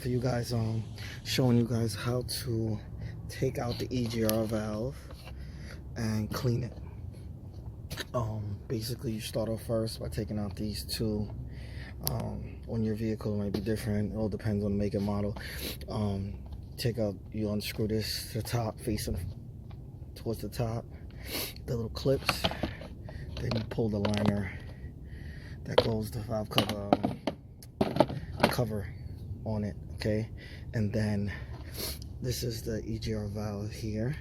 for you guys, showing you guys how to take out the EGR valve and clean it. Basically you start off first by taking out these two. On your vehicle it might be different, it all depends on the make and model. You unscrew this to the top, facing towards the top, the little clips, then you pull the liner that goes the valve cover on it, okay? And then this is the EGR valve here,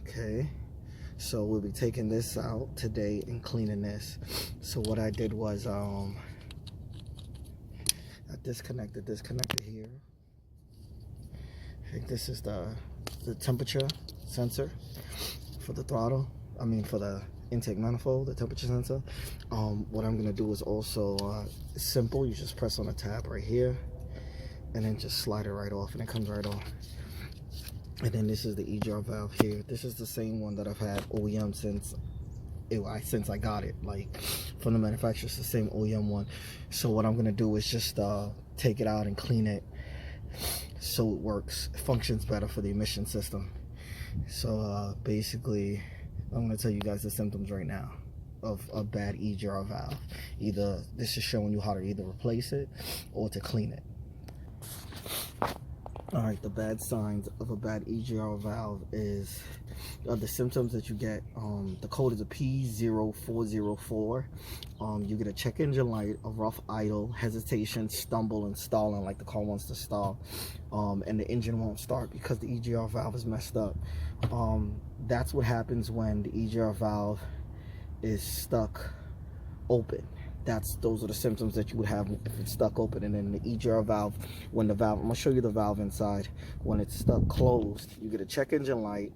okay? So we'll be taking this out today and cleaning this. So what I did was I disconnected this connector here. I think this is the temperature sensor for the throttle, for the intake manifold, the temperature sensor. What I'm gonna do is also it's simple. You just press on the tab right here and then just slide it right off, and it comes right off. And then this is the EGR valve here. This is the same one that I've had OEM since I got it, like from the manufacturer. It's the same OEM one. So what I'm gonna do is just take it out and clean it so it works, it functions better for the emission system. So basically I'm gonna tell you guys the symptoms right now of a bad EGR valve. Either this is showing you how to either replace it or to clean it. Alright, the bad signs of a bad EGR valve is the symptoms that you get. The code is a P0404. You get a check engine light, a rough idle, hesitation, stumble, and stalling, like the car wants to stall. And the engine won't start because the EGR valve is messed up. That's what happens when the EGR valve is stuck open. Those are the symptoms that you would have if it's stuck open. And then the EGR valve, I'm gonna show you the valve inside. When it's stuck closed, you get a check engine light,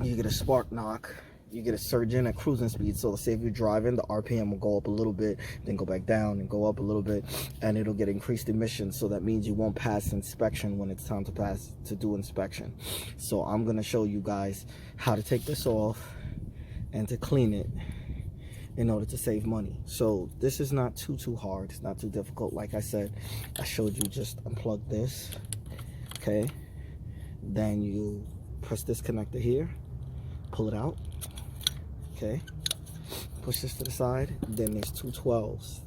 you get a spark knock, you get a surge in at cruising speed. So let's say if you're driving, the RPM will go up a little bit, then go back down and go up a little bit, and it'll get increased emissions. So that means you won't pass inspection when it's time to do inspection. So I'm gonna show you guys how to take this off and to clean it in order to save money. So this is not too hard, it's not too difficult. Like I said, I showed you, just unplug this, okay? Then you press this connector here, pull it out, okay? Push this to the side. Then there's two 12s,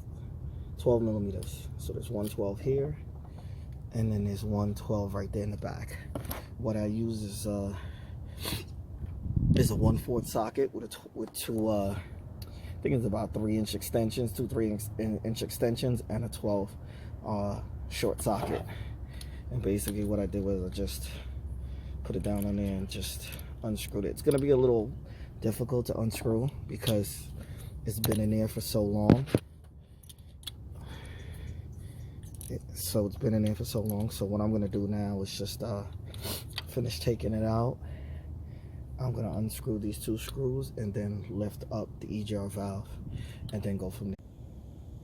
12 millimeters. So there's one 12 here, and then there's one 12 right there in the back. What I use is a 1/4 socket with two I think it's about 3-inch extensions, two 3-inch extensions, and a 12 short socket. And basically what I did was I just put it down on there and just unscrewed it. It's gonna be a little difficult to unscrew because it's been in there for so long. So what I'm gonna do now is just finish taking it out. I'm gonna unscrew these two screws and then lift up the EGR valve and then go from there.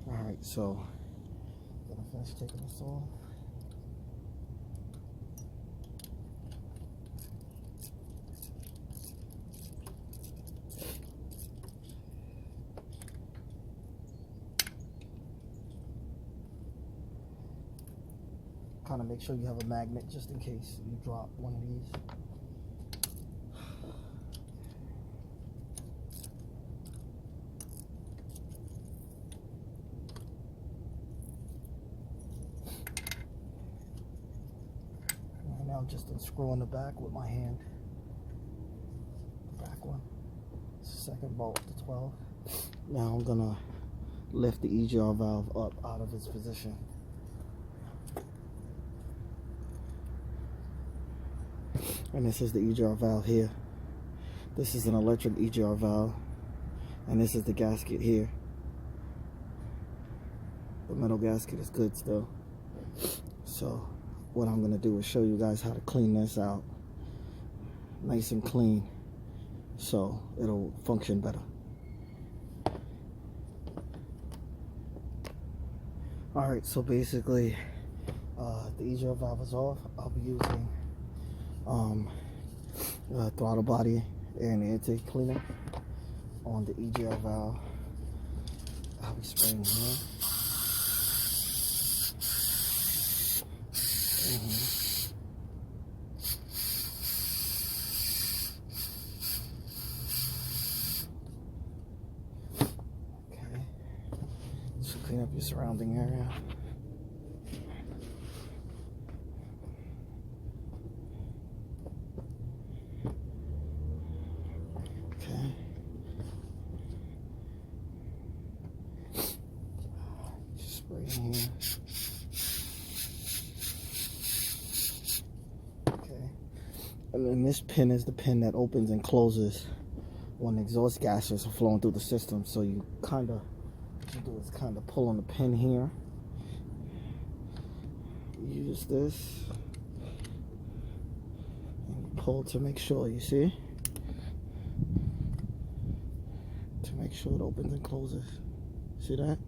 Alright, so I'm gonna finish taking this off. Kind of make sure you have a magnet just in case you drop one of these. I'm just unscrewing the back with my hand. The back one. Second bolt to 12. Now I'm gonna lift the EGR valve up out of its position. And this is the EGR valve here. This is an electric EGR valve. And this is the gasket here. The metal gasket is good still. So what I'm gonna do is show you guys how to clean this out nice and clean so it'll function better. Alright, so basically the EGR valve is off. I'll be using throttle body and intake cleaner on the EGR valve. I'll be spraying here. Okay. So clean up your surrounding area. Okay. Just spray in here. Okay. And then this pin is the pin that opens and closes when exhaust gases are flowing through the system. So you kind of, what you do is kind of pull on the pin here. Use this and you pull to make sure, you see? To make sure it opens and closes. See that?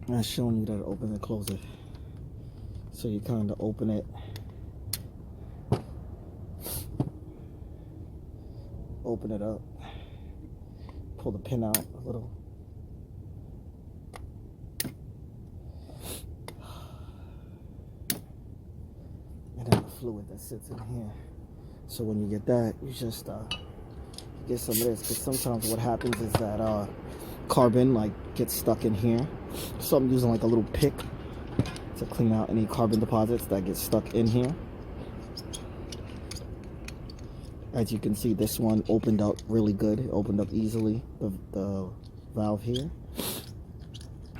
That's showing you that it opens and closes. So you kind of open it. Open it up. Pull the pin out a little. And then the fluid that sits in here. So when you get that, you just get some of this. Because sometimes what happens is that carbon like gets stuck in here. So I'm using like a little pick to clean out any carbon deposits that get stuck in here. As you can see, this one opened up really good. It opened up easily, the valve here.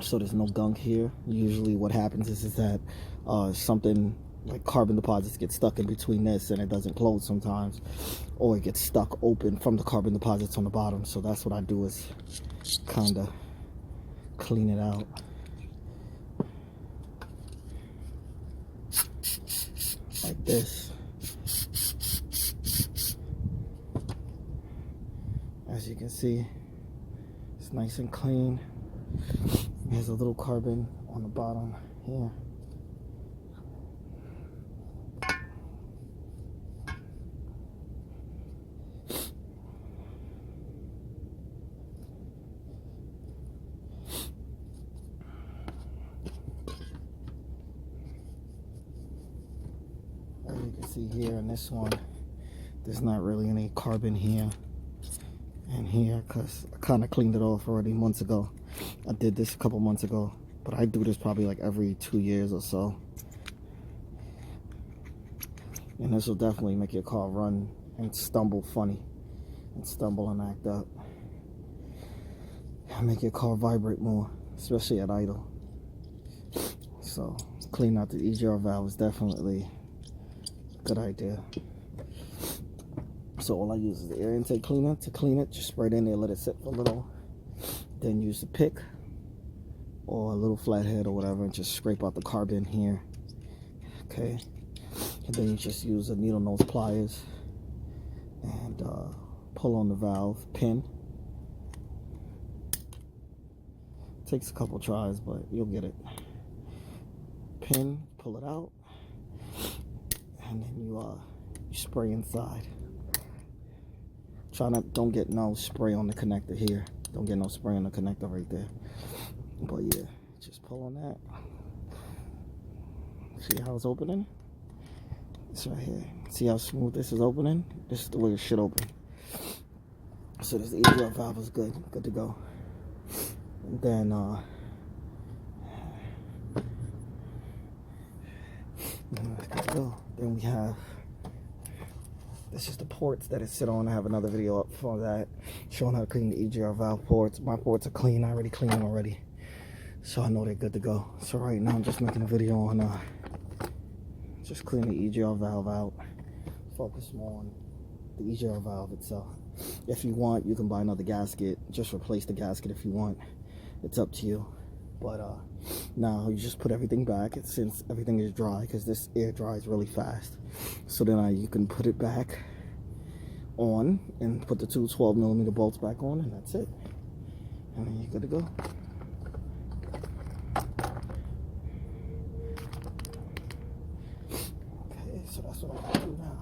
So there's no gunk here. Usually what happens is that something like carbon deposits get stuck in between this and it doesn't close sometimes. Or it gets stuck open from the carbon deposits on the bottom. So that's what I do, is kind of clean it out. Like this. As you can see, it's nice and clean. There's a little carbon on the bottom here. As you can see here in this one, there's not really any carbon here and here, because I kind of cleaned it off already months ago. I did this a couple months ago, but I do this probably like every 2 years or so. And this will definitely make your car run and stumble funny, and stumble and act up, and make your car vibrate more, especially at idle. So cleaning out the EGR valve is definitely a good idea. So all I use is the air intake cleaner to clean it. Just spray it in there, let it sit for a little. Then use the pick or a little flathead or whatever and just scrape out the carbon here. Okay. And then you just use a needle nose pliers and pull on the valve pin. Takes a couple tries, but you'll get it. Pin, pull it out, and then you spray inside. Don't get no spray on the connector here. Don't get no spray on the connector right there. But yeah, just pull on that. See how it's opening? It's right here. See how smooth this is opening? This is the way it should open. So this EGR valve is good to go. And then good to go. Then we have, this is the ports that it sit on. I have another video up for that, showing how to clean the EGR valve ports. My ports are clean. I already cleaned them already, so I know they're good to go. So right now I'm just making a video on just cleaning the EGR valve out. Focus more on the EGR valve itself. If you want, you can buy another gasket. Just replace the gasket if you want. It's up to you. But now you just put everything back since everything is dry, because this air dries really fast. So then you can put it back on and put the two 12mm bolts back on, and that's it. And then you're good to go. Okay, so that's what I'm gonna do now.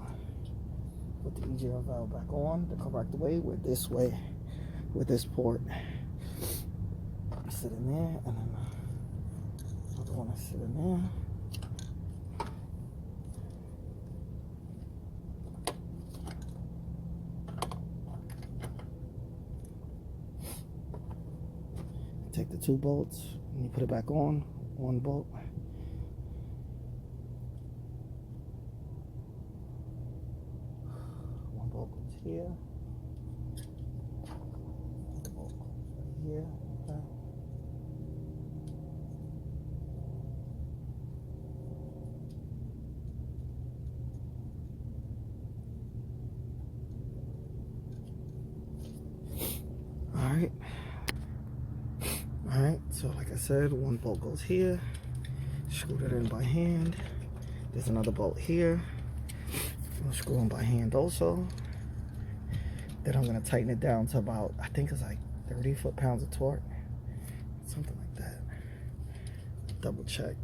Put the EGR valve back on the correct way, with this port. Sit in there, and then another one I sit in there. take the 2 bolts and you put it back on. 1 bolt. One bolt goes here. One bolt goes right here. Okay. Alright, so like I said, 1 bolt goes here. Screw that in by hand. There's another bolt here. I'll screw in by hand also. Then I'm going to tighten it down to about, I think it's like 30 foot-pounds of torque. Something like that. Double check.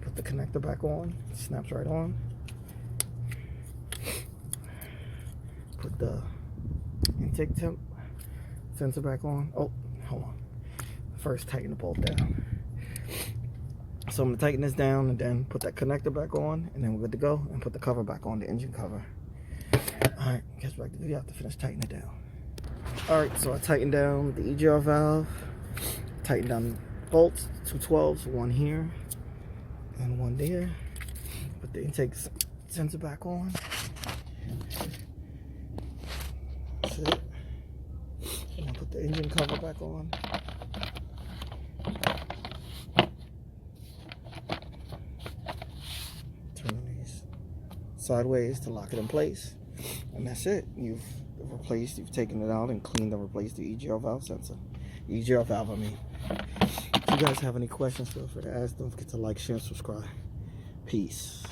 Put the connector back on. It snaps right on. Put the intake temp sensor back on. Oh, hold on. First, tighten the bolt down. So I'm gonna tighten this down and then put that connector back on, and then we're good to go. And put the cover back on, the engine cover. All right, catch back to the video after finish tightening it down. All right, so I tightened down the EGR valve. Tightened down bolts, 2 12s, 1 here and 1 there. Put the intake sensor back on. That's it. And put the engine cover back on. Turn these sideways to lock it in place. And that's it. You've taken it out and cleaned and replaced the EGR valve sensor. EGR valve, I mean. If you guys have any questions, feel free to ask. Don't forget to like, share, and subscribe. Peace.